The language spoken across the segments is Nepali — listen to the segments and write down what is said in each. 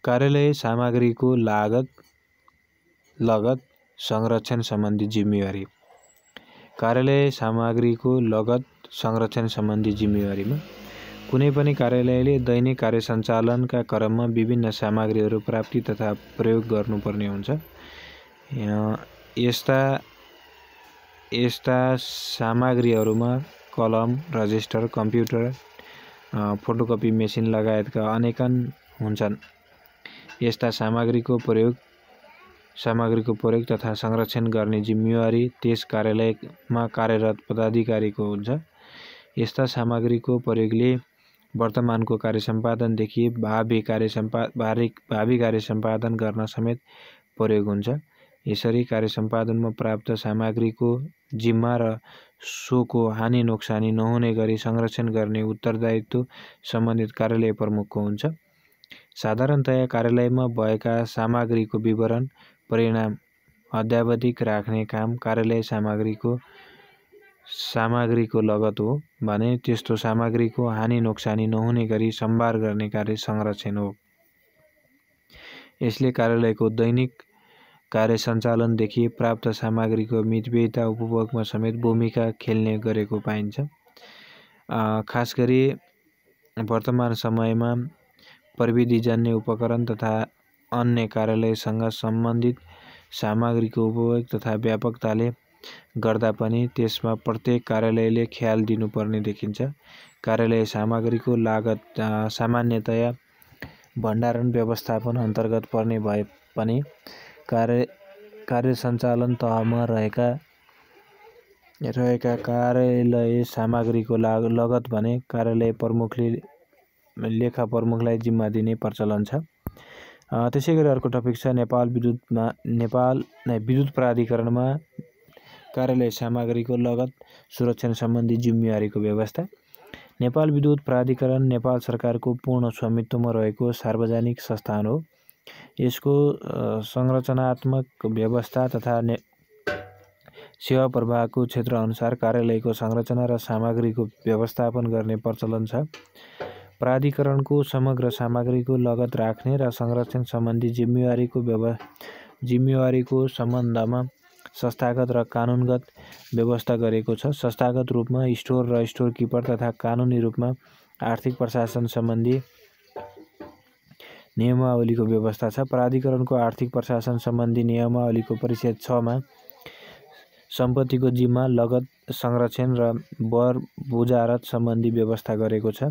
कार्यालय सामग्रीको लगत संरक्षण सम्बन्धी जिम्मेवारी। कार्यालय सामग्रीको लगत संरक्षण सम्बन्धी जिम्मेवारीमा कुनै पनि कार्यालयले दैनिक कार्य सञ्चालनका क्रममा विभिन्न सामग्रीहरू प्राप्ति तथा प्रयोग गर्नुपर्ने हुन्छ। यस्ता सामग्रीहरूमा कलम, रजिस्टर, कम्प्युटर, फोटोकपी मेसिन लगायतका अनेकन हुन्छन्। यस्ता सामग्रीको प्रयोग तथा संरक्षण गर्ने जिम्मेवारी त्यस कार्यालयमा कार्यरत पदाधिकारीको हुन्छ। यस्ता सामग्रीको प्रयोगले वर्तमानको कार्य सम्पादनदेखि भावी कार्य सम्पादन गर्न समेत प्रयोग हुन्छ। यसरी कार्य सम्पादनमा प्राप्त सामग्रीको जिम्मा र सोको हानि नोक्सानी नहुने गरी संरक्षण गर्ने उत्तरदायित्व सम्बन्धित कार्यालय प्रमुखको हुन्छ। साधारणतया कार्यालयमा भएका सामग्रीको विवरण परिणाम अद्यावधिक राख्ने काम कार्यालय सामग्रीको लगत हो भने त्यस्तो सामग्रीको हानि नोक्सानी नहुने गरी सम्भार गर्ने कार्य संरक्षण हो। यसले कार्यालयको दैनिक कार्य सञ्चालनदेखि प्राप्त सामग्रीको मितव्ययिता उपभोगमा समेत भूमिका खेल्ने गरेको पाइन्छ। खास गरी वर्तमान समयमा प्रविधिजन्य उपकरण तथा अन्य कार्यालयसँग सम्बन्धित सामग्रीको उपभोग तथा व्यापकताले गर्दा पनि त्यसमा प्रत्येक कार्यालयले ख्याल दिनुपर्ने देखिन्छ। कार्यालय सामग्रीको लागत सामान्यतया भण्डारण व्यवस्थापन अन्तर्गत पर्ने भए पनि कार्य सञ्चालन तहमा रहेका कार्यालय सामग्रीको लगत भने कार्यालय प्रमुखले लेखा प्रमुखलाई जिम्मा दिने प्रचलन छ। त्यसैगरी अर्को टपिक छ नेपाल विद्युत प्राधिकरणमा कार्यालय सामग्रीको लगत सुरक्षण सम्बन्धी जिम्मेवारीको व्यवस्था। नेपाल विद्युत प्राधिकरण नेपाल सरकारको पूर्ण स्वामित्वमा रहेको सार्वजनिक संस्थान हो। यसको संरचनात्मक व्यवस्था तथा सेवा प्रवाहको क्षेत्र अनुसार कार्यालयको संरचना र सामग्रीको व्यवस्थापन गर्ने प्रचलन छ। प्राधिकरणको समग्र सामग्रीको लगत राख्ने र संरक्षण सम्बन्धी जिम्मेवारीको सम्बन्धमा संस्थागत र कानुनगत व्यवस्था गरेको छ। संस्थागत रूपमा स्टोर र स्टोर किपर तथा कानुनी रूपमा आर्थिक प्रशासन सम्बन्धी नियमावलीको व्यवस्था छ। प्राधिकरणको आर्थिक प्रशासन सम्बन्धी नियमावलीको परिच्छेद 6 मा सम्पत्तिको जिम्मा, लगत, संरक्षण र बर बुजारत सम्बन्धी व्यवस्था गरेको छ,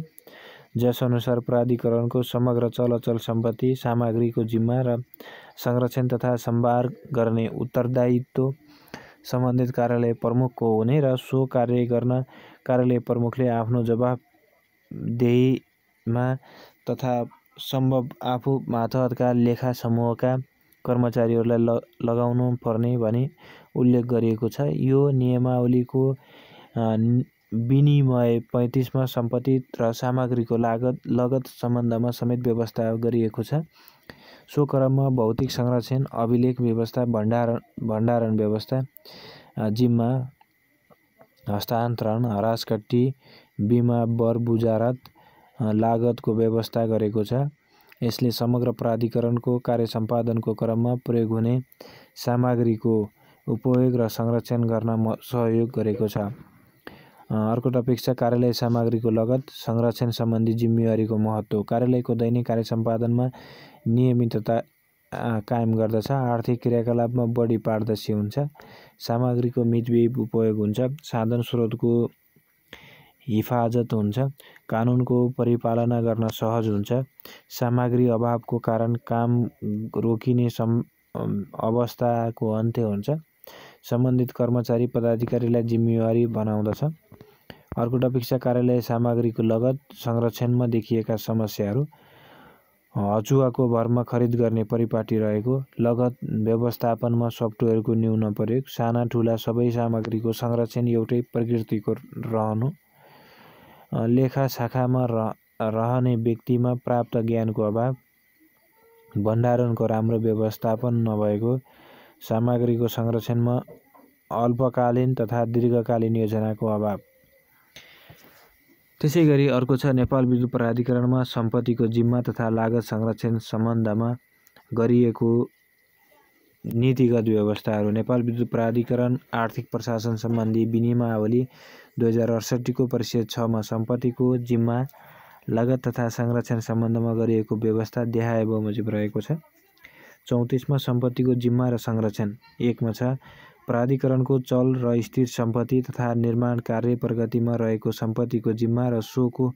जस अनुसार प्राधिकरणको समग्र चलअचल सम्पत्ति सामग्रीको जिम्मा र संरक्षण तथा सम्भार गर्ने उत्तरदायित्व सम्बन्धित कार्यालय प्रमुखको हुने र सो कार्य गर्न कार्यालय प्रमुखले आफ्नो जवाफदेहीमा तथा सम्भव आफू मातहतका लेखा समूहका कर्मचारीहरूलाई लगाउनु पर्ने भनी उल्लेख गरिएको छ। यो नियमावलीको विनिमय 35 मा सम्पत्ति र सामग्रीको लगत सम्बन्धमा समेत व्यवस्था गरिएको छ। सो क्रममा भौतिक संरक्षण, अभिलेख व्यवस्था, भण्डारण व्यवस्था, जिम्मा हस्तान्तरण, हरासकट्टी, बिमा, बर बुजारत, लागतको व्यवस्था गरेको छ। यसले समग्र प्राधिकरणको कार्य सम्पादनको क्रममा प्रयोग हुने सामग्रीको उपयोग र संरक्षण गर्न सहयोग गरेको छ। अर्को टपिक छ कार्यालय सामग्रीको लगत संरक्षण सम्बन्धी जिम्मेवारीको महत्त्व। कार्यालयको दैनिक कार्य सम्पादनमा नियमितता कायम गर्दछ। आर्थिक क्रियाकलापमा बढी पारदर्शी हुन्छ। सामग्रीको मितव्ययी उपयोग हुन्छ। साधन स्रोतको हिफाजत हुन्छ। कानुनको परिपालना गर्न सहज हुन्छ। सामग्री अभावको कारण काम रोकिने अवस्थाको अन्त्य हुन्छ। सम्बन्धित कर्मचारी पदाधिकारीलाई जिम्मेवारी बनाउँदछ। अर्को टपिक छ कार्यालय सामग्रीको लगत संरक्षणमा देखिएका समस्याहरू। हचुवाको भरमा खरिद गर्ने परिपाटी रहेको, लगत व्यवस्थापनमा सफ्टवेयरको न्यून प्रयोग, साना ठुला सबै सामग्रीको संरक्षण एउटै प्रकृतिको रहनु, लेखा शाखामा रहने व्यक्तिमा प्राप्त ज्ञानको अभाव, भण्डारणको राम्रो व्यवस्थापन नभएको, सामग्रीको संरक्षणमा अल्पकालीन तथा दीर्घकालीन योजनाको अभाव। त्यसै गरी अर्को छ नेपाल विद्युत प्राधिकरणमा सम्पत्तिको जिम्मा तथा लागत संरक्षण सम्बन्धमा गरिएको नीतिगत व्यवस्थाहरू। नेपाल विद्युत प्राधिकरण आर्थिक प्रशासन सम्बन्धी विनियमावली 2068 को परिच्छेद 6 मा सम्पत्तिको जिम्मा लागत तथा संरक्षण सम्बन्धमा गरिएको व्यवस्था देहाय बमोजिम रहेको छ। 34 मा सम्पत्तिको जिम्मा र संरक्षण 1 मा छ प्राधिकरणको चल र स्थिर सम्पत्ति तथा निर्माण कार्य प्रगतिमा रहेको सम्पत्तिको जिम्मा र सोको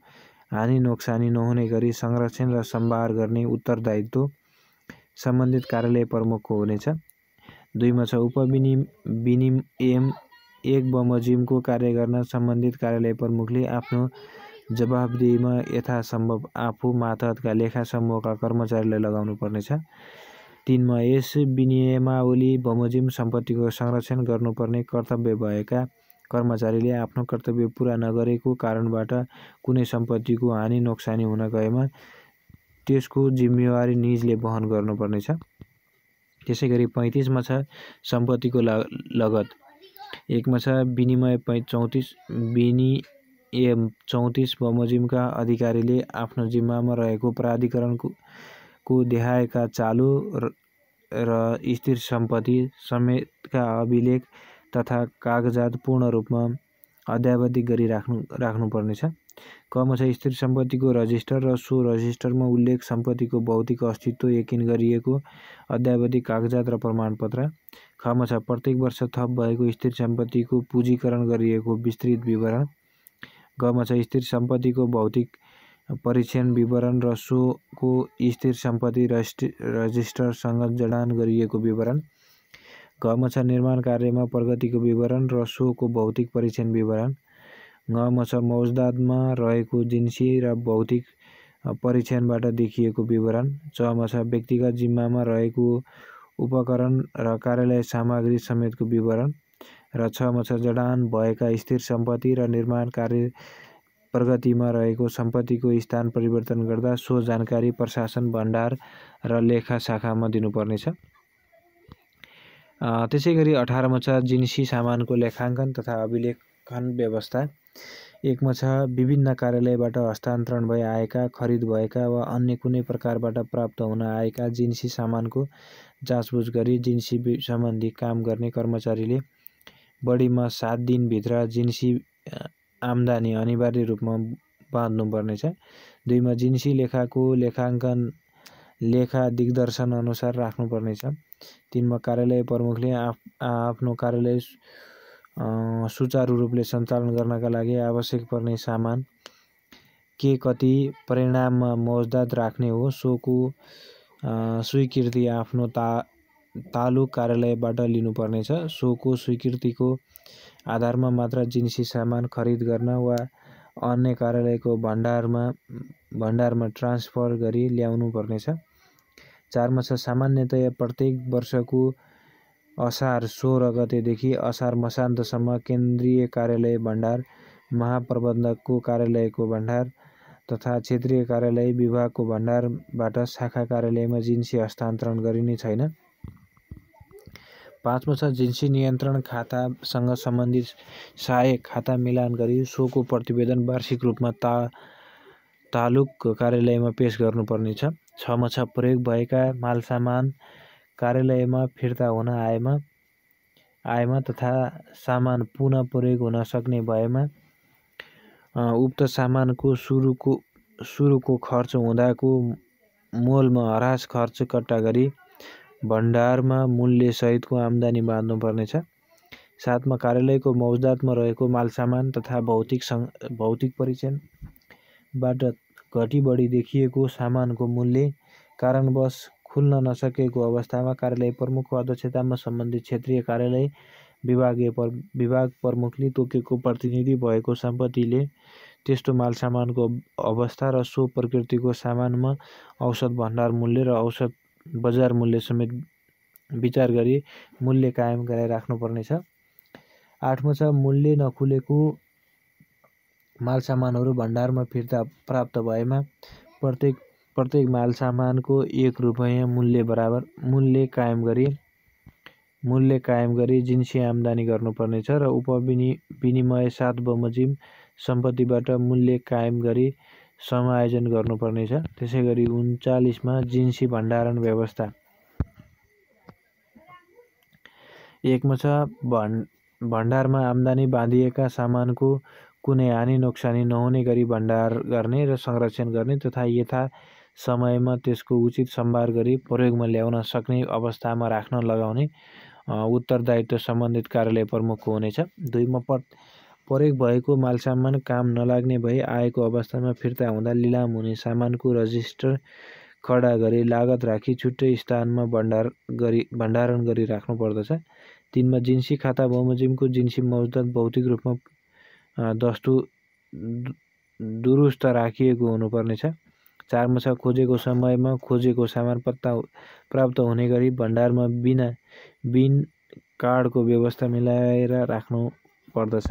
हानि नोक्सानी नहुने गरी संरक्षण र सम्भार गर्ने उत्तरदायित्व सम्बन्धित कार्यालय प्रमुखको हुनेछ। 2 मा छ उपविनियम 1 बमोजिमको कार्य गर्न सम्बन्धित कार्यालय प्रमुखले आफ्नो जवाफदेहीमा यथासम्भव आफू मातहतका लेखा समूहका कर्मचारीलाई लगाउनु पर्नेछ। 3 मा यस विनियमावली बमोजिम सम्पत्तिको संरक्षण गर्नुपर्ने कर्तव्य भएका कर्मचारीले आफ्नो कर्तव्य पूरा नगरेको कारणबाट कुनै सम्पत्तिको हानि नोक्सानी हुन गएमा त्यसको जिम्मेवारी निजले वहन गर्नुपर्नेछ। त्यसैगरी 35 मा छ सम्पत्तिको लगत। 1 मा छ विनियम 34 बमोजिमका अधिकारीले आफ्नो जिम्मामा रहेको प्राधिकरणको देहायका चालु र स्थिर सम्पत्ति समेतका अभिलेख तथा कागजात पूर्ण रूपमा अद्यावधिक गरी राख्नुपर्नेछ। क मा छ स्थिर सम्पत्तिको रजिस्टर र सो रजिस्टरमा उल्लेख सम्पत्तिको भौतिक अस्तित्व यकिन गरिएको अद्यावधिक कागजात र प्रमाणपत्र। ख मा छ प्रत्येक वर्ष थप भएको स्थिर सम्पत्तिको पुँजीकरण गरिएको विस्तृत विवरण। ग मा छ स्थिर सम्पत्तिको भौतिक परीक्षण विवरण र सोको स्थिर सम्पत्ति रजिस्टरसँग जडान गरिएको विवरण। घ मा छ निर्माण कार्यमा प्रगतिको विवरण र सोको भौतिक परीक्षण विवरण। ङ मा छ मौजदातमा रहेको जिन्सी र भौतिक परीक्षणबाट देखिएको विवरण। च मा छ व्यक्तिगत जिम्मामा रहेको उपकरण र कार्यालय सामग्री समेतको विवरण। र 6 मा छ जडान भएका स्थिर सम्पत्ति र निर्माण कार्य प्रगतिमा रहेको सम्पत्तिको स्थान परिवर्तन गर्दा सो जानकारी प्रशासन भण्डार र लेखा शाखामा दिनुपर्नेछ। त्यसैगरी 18 मा छ जिन्सी सामानको लेखाङ्कन तथा अभिलेखन व्यवस्था। 1 मा छ विभिन्न कार्यालयबाट हस्तान्तरण भई आएका, खरिद भएका वा अन्य कुनै प्रकारबाट प्राप्त हुन आएका जिन्सी सामानको जाँचबुझ गरी जिन्सी सम्बन्धी काम गर्ने कर्मचारीले बढीमा 7 दिनभित्र जिन्सी आम्दानी अनिवार्य रूपमा बाँध्नुपर्नेछ। 2 मा जिन्सी लेखाको लेखाङ्कन लेखा दिग्दर्शन अनुसार राख्नुपर्नेछ। 3 मा कार्यालय प्रमुखले आफ्नो कार्यालय सुचारू रूपले सञ्चालन गर्नका लागि आवश्यक पर्ने सामान के कति परिमाणमा मौजदात राख्ने हो सोको स्वीकृति आफ्नो तालुक कार्यालयबाट लिनुपर्नेछ। सोको स्वीकृतिको आधारमा मात्र जिन्सी सामान खरिद गर्न वा अन्य कार्यालयको भण्डारमा ट्रान्सफर गरी ल्याउनु पर्नेछ। 4 मा छ सामान्यतया प्रत्येक वर्षको असार 16 गतेदेखि असार मसान्तसम्म केन्द्रीय कार्यालय भण्डार, महाप्रबन्धकको कार्यालयको भण्डार तथा क्षेत्रीय कार्यालय विभागको भण्डारबाट शाखा कार्यालयमा जिन्सी हस्तान्तरण गरिने छैन। 5 मा छ जिन्सी नियन्त्रण खातासँग सम्बन्धित सहायक खाता मिलान गरी सोको प्रतिवेदन वार्षिक रूपमा तालुक कार्यालयमा पेश गर्नुपर्नेछ। 6 मा छ प्रयोग भएका मालसामान कार्यालयमा फिर्ता हुन आएमा तथा सामान पुनः प्रयोग हुन सक्ने भएमा उक्त सामानको सुरुको खर्च हुँदाको मोलमा हरास खर्च कट्टा गरी भण्डारमा मूल्य सहितको आम्दानी बाँध्नुपर्नेछ। 7 मा कार्यालयको मौजदातमा रहेको मालसामान तथा भौतिक परीक्षणबाट घटी बढी देखिएको सामानको मूल्य कारणवश खुल्न नसकेको अवस्थामा कार्यालय प्रमुखको अध्यक्षतामा सम्बन्धित क्षेत्रीय कार्यालय विभाग प्रमुखले तोकेको प्रतिनिधि भएको सम्पत्तिले त्यस्तो मालसामानको अवस्था र सो प्रकृतिको सामानमा औसत भण्डार मूल्य र औसत बजार मूल्य समेत विचार गरी मूल्य कायम गराइराख्नुपर्नेछ। 8 मा छ मूल्य नखुलेको मालसामानहरू भण्डारमा फिर्ता प्राप्त भएमा प्रत्येक मालसामानको 1 रुपैयाँ मूल्य कायम गरी जिन्सी आम्दानी गर्नुपर्नेछ र उपविनिमय 7 बमोजिम सम्पत्तिबाट मूल्य कायम गरी समायोजन गर्नुपर्नेछ। त्यसैगरी 39 मा जिन्सी भण्डारण व्यवस्था। 1 मा छ भण्डारमा आम्दानी बाँधिएका सामानको कुनै हानि नोक्सानी नहुने गरी भण्डार गर्ने र संरक्षण गर्ने तथा यथा समयमा त्यसको उचित सम्भार गरी प्रयोगमा ल्याउन सक्ने अवस्थामा राख्न लगाउने उत्तरदायित्व सम्बन्धित कार्यालय प्रमुखको हुनेछ। 2 मा प्रयोग भएको मालसामान काम नलाग्ने भई आएको अवस्थामा फिर्ता हुँदा लिलाम हुने सामानको रजिस्टर खडा गरी लागत राखी छुट्टै स्थानमा भण्डारण गरी राख्नु पर्दछ। 3 मा जिन्सी खाता बमोजिमको जिन्सी मौजदात भौतिक रूपमा दुरुस्त राखिएको हुनुपर्नेछ। 4 मा छ खोजेको समयमा खोजेको सामान प्राप्त हुने गरी भण्डारमा बिन कार्डको व्यवस्था मिलाएर राख्नु पर्दछ।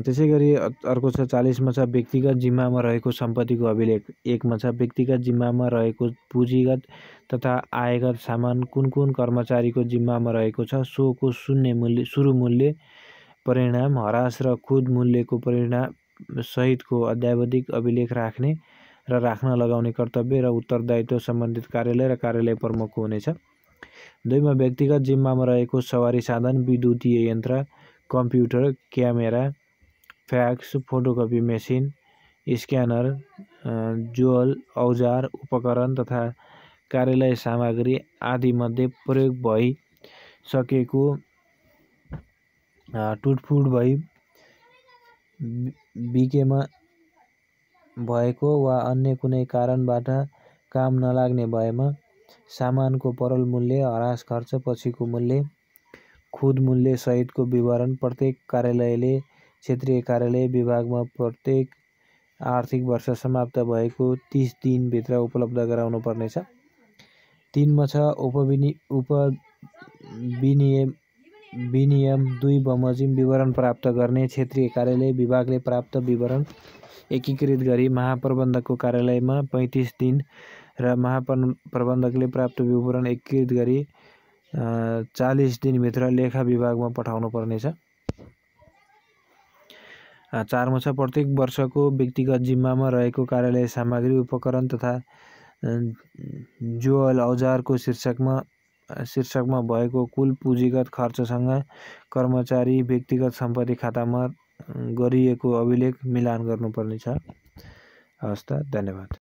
त्यसैगरी अर्को छ 40 मा छ व्यक्तिगत जिम्मामा रहेको सम्पत्तिको अभिलेख। 1 मा छ व्यक्तिगत जिम्मामा रहेको पुँजीगत तथा आयगत सामान कुन कर्मचारीको जिम्मामा रहेको छ सोको सुरु मूल्य परिणाम हरास र खुद मूल्यको परिणाम सहितको अद्यावधिक अभिलेख राख्ने र राख्न लगाउने कर्तव्य र उत्तरदायित्व सम्बन्धित कार्यालय र कार्यालय प्रमुखको हुनेछ। 2 मा व्यक्तिगत जिम्मामा रहेको सवारी साधन विद्युतीय यन्त्र computer camera fax photocopy machine scanner jewel औजार उपकरण तथा कार्यालय सामग्री आदि मध्ये प्रयोग भइसकेको टुटफुट भई बिकेमा भएको वा अन्य कुनै कारणबाट काम नलाग्ने भएमा सामानको परल मूल्य हरास खर्च पछिको मूल्य खुद मूल्य सहितको विवरण प्रत्येक कार्यालयले क्षेत्रीय कार्यालय विभागमा प्रत्येक आर्थिक वर्ष समाप्त भएको 30 दिनभित्र उपलब्ध गराउनु पर्नेछ। 3 मा छ विनियम 2 बमोजिम विवरण प्राप्त गर्ने क्षेत्रीय कार्यालय विभागले प्राप्त विवरण एकीकृत गरी महाप्रबन्धकको कार्यालयमा 35 दिन र महाप्रबन्धकले प्राप्त विवरण एकीकृत गरी 40 दिनभित्र लेखा विभागमा पठाउनु पर्नेछ। 4 मा छ प्रत्येक वर्षको व्यक्तिगत जिम्मामा रहेको कार्यालय सामग्री उपकरण तथा ज्वेल औजारको शीर्षकमा भएको कुल पुँजीगत खर्चसँग कर्मचारी व्यक्तिगत सम्पत्ति खातामा गरिएको अभिलेख मिलान गर्नुपर्नेछ। हवस् त, धन्यवाद।